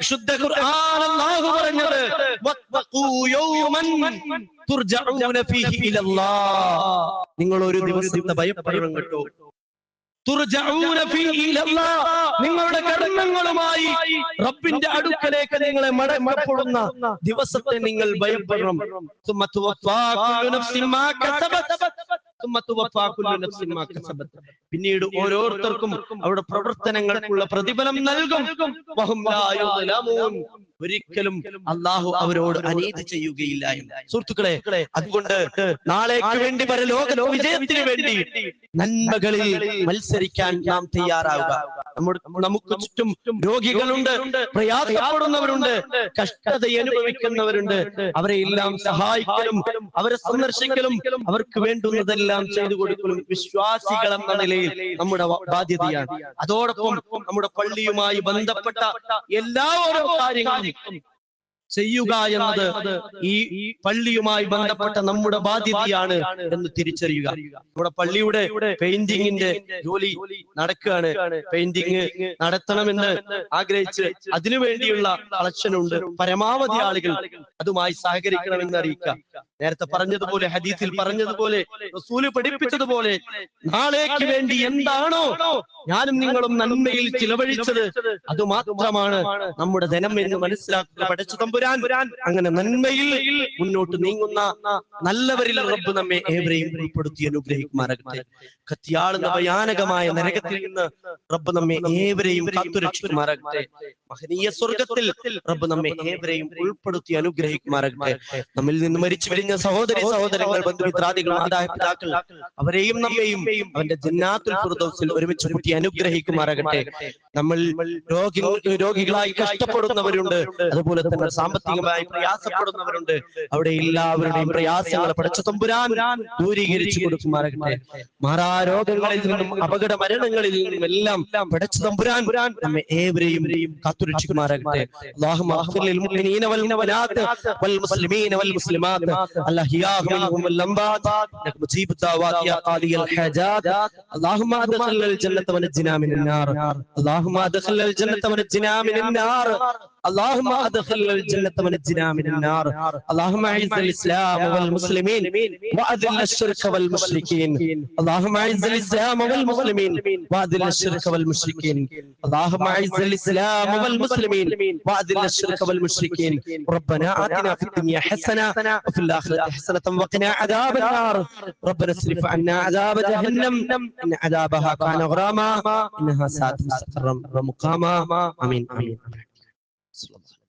വിശുദ്ധ ഖുർആൻ അല്ലാഹു പറഞ്ഞത്, വത്തഖൂ യൗമൻ തുർജഊന ഫീഹി ഇലല്ലാഹ്. നിങ്ങൾ ഒരു ദിവസത്തെ ഭയപ്പെടണം കേട്ടോ. തുർജഊന ഫീഹി ഇലല്ലാഹ്, നിങ്ങളുടെ കർമ്മങ്ങളുമായി റബ്ബിന്റെ അടുക്കലേക്ക് നിങ്ങളെ മടക്കപ്പെടുന്ന ദിവസത്തെ നിങ്ങൾ ഭയപ്പെടണം. സുമ്മ തുവഫാ കുല്ലു നഫ്സിൻ മാ കസബത്, സുമ്മ തുവഫാ കുല്ലു നഫ്സിൻ മാ കസബത്. പിന്നീട് ഓരോരുത്തർക്കും അവരുടെ പ്രവർത്തനങ്ങൾക്കുള്ള പ്രതിഫലം നൽകും. വഹും ലാ യുദ്ലമൂൻ, ഒരിക്കലും അള്ളാഹു അവരോട് അനീതി ചെയ്യുകയില്ല എന്ന്. സുഹൃത്തുക്കളെ, അതുകൊണ്ട് നാളേക്ക് വേണ്ടി, പരലോക വിജയത്തിന് വേണ്ടി നന്മകളിൽ മത്സരിക്കാൻ നാം തയ്യാറാവുക. നമുക്ക് ചുറ്റും രോഗികളുണ്ട്, പ്രയാസപ്പെടുന്നവരുണ്ട്, കഷ്ടത അനുഭവിക്കുന്നവരുണ്ട്. അവരെ എല്ലാം സഹായിക്കലും അവരെ സന്ദർശിക്കലും അവർക്ക് വേണ്ടുന്നതെല്ലാം ചെയ്തു കൊടുക്കലും വിശ്വാസികൾ എന്ന നിലയിൽ നമ്മുടെ ബാധ്യതയാണ്. അതോടൊപ്പം നമ്മുടെ പള്ളിയുമായി ബന്ധപ്പെട്ട എല്ലാ ഓരോ കാര്യങ്ങളും ചെയ്യുക എന്നത് ഈ പള്ളിയുമായി ബന്ധപ്പെട്ട നമ്മുടെ ബാധ്യതയാണ് എന്ന് തിരിച്ചറിയുക. നമ്മുടെ പള്ളിയുടെ പെയിന്റിങ്ങിന്റെ ജോലി നടക്കുകയാണ്. പെയിന്റിങ് നടത്തണമെന്ന് ആഗ്രഹിച്ച് അതിനുവേണ്ടിയുള്ള കളക്ഷൻ ഉണ്ട്. പരമാവധി ആളുകൾ അതുമായി സഹകരിക്കണമെന്ന് അറിയിക്കുക. നേരത്തെ പറഞ്ഞതുപോലെ, ഹദീസിൽ പറഞ്ഞതുപോലെ, റസൂല് പഠിപ്പിച്ചതുപോലെ, നാളേക്ക് വേണ്ടി എന്താണോ ഞാനും നിങ്ങളും നന്മയിൽ ചിലവഴിച്ചത് അത് മാത്രമാണ് നമ്മുടെ ധനം എന്ന് മനസ്സിലാക്കുക. പടച്ച തമ്പുരാൻ അങ്ങനെ നന്മയിൽ മുന്നോട്ട് നീങ്ങുന്ന നല്ലവരിൽ റബ്ബ് നമ്മെ ഏവരെയും ഉൾപ്പെടുത്തി അനുഗ്രഹിക്കുമാറാകട്ടെ. കത്തിയാളുന്ന ഭയാനകമായ നരകത്തിൽ നിന്ന് റബ്ബ് നമ്മെ ഏവരെയും കാത്തുരക്ഷിക്കുമാറാകട്ടെ. മഹനീയ സ്വർഗത്തിൽ റബ്ബ് നമ്മെ ഏവരെയും ഉൾപ്പെടുത്തി അനുഗ്രഹിക്കുമാറാകട്ടെ. നമ്മിൽ നിന്ന് മരിച്ചു കഴിഞ്ഞ സഹോദരങ്ങൾ, ബന്ധുമിത്രാദികൾ, മാതാപിതാക്കൾ, അവരെയും നമ്മെയും അവന്റെ ജന്നാത്തുൽ ഫിർദൗസിൽ ഒരുമിച്ച് കൂട്ടി അനുഗ്രഹിക്കുമാറാകട്ടെ. നമ്മൾ രോഗികളായി കഷ്ടപ്പെടുന്നവരുണ്ട്, അതുപോലെ തന്നെ സാമ്പത്തികമായി പ്രയാസപ്പെടുന്നവരുണ്ട്. അവിടെ എല്ലാവരുടെയും പ്രയാസങ്ങൾ പടച്ച തമ്പുരാൻ ദൂരീകരിച്ചു കൊടുക്കുമാറാകട്ടെ. മാറാരോഗങ്ങളിൽ നിന്നും അപകട മരണങ്ങളിൽ നിന്നും എല്ലാം പടച്ച തമ്പുരാൻ നമ്മെ ഏവരെയും കാത്തുരക്ഷിക്കുമാറാകട്ടെ. അല്ലാഹുമ്മ അഗ്ഫിർ ലിൽ മുഅ്മിനീന വൽ മുഅ്മിനാത്ത് വൽ മുസ്ലിമീന വൽ മുസ്ലിമാത്ത് الأحياء منهم والأموات إنك مجيب الدعوات يا قاضي الحاجات. اللهم أدخل الجنة ونجنا من النار. اللهم أدخل الجنة ونجنا من النار. اللهم أدخل الجنة ونجنا من النار. اللهم أعز الإسلام والمسلمين وأذل الشرك والمشركين. اللهم أعز الإسلام والمسلمين وأذل الشرك والمشركين. اللهم أعز الإسلام والمسلمين وأذل الشرك والمشركين. ربنا آتنا في الدنيا حسنة وفي الآخرة حسنة وقنا عذاب النار. ربنا اصرف عنا عذاب جهنم إن عذابها كان غراما إنها ساءت مستقرا ومقاما. آمين آمين.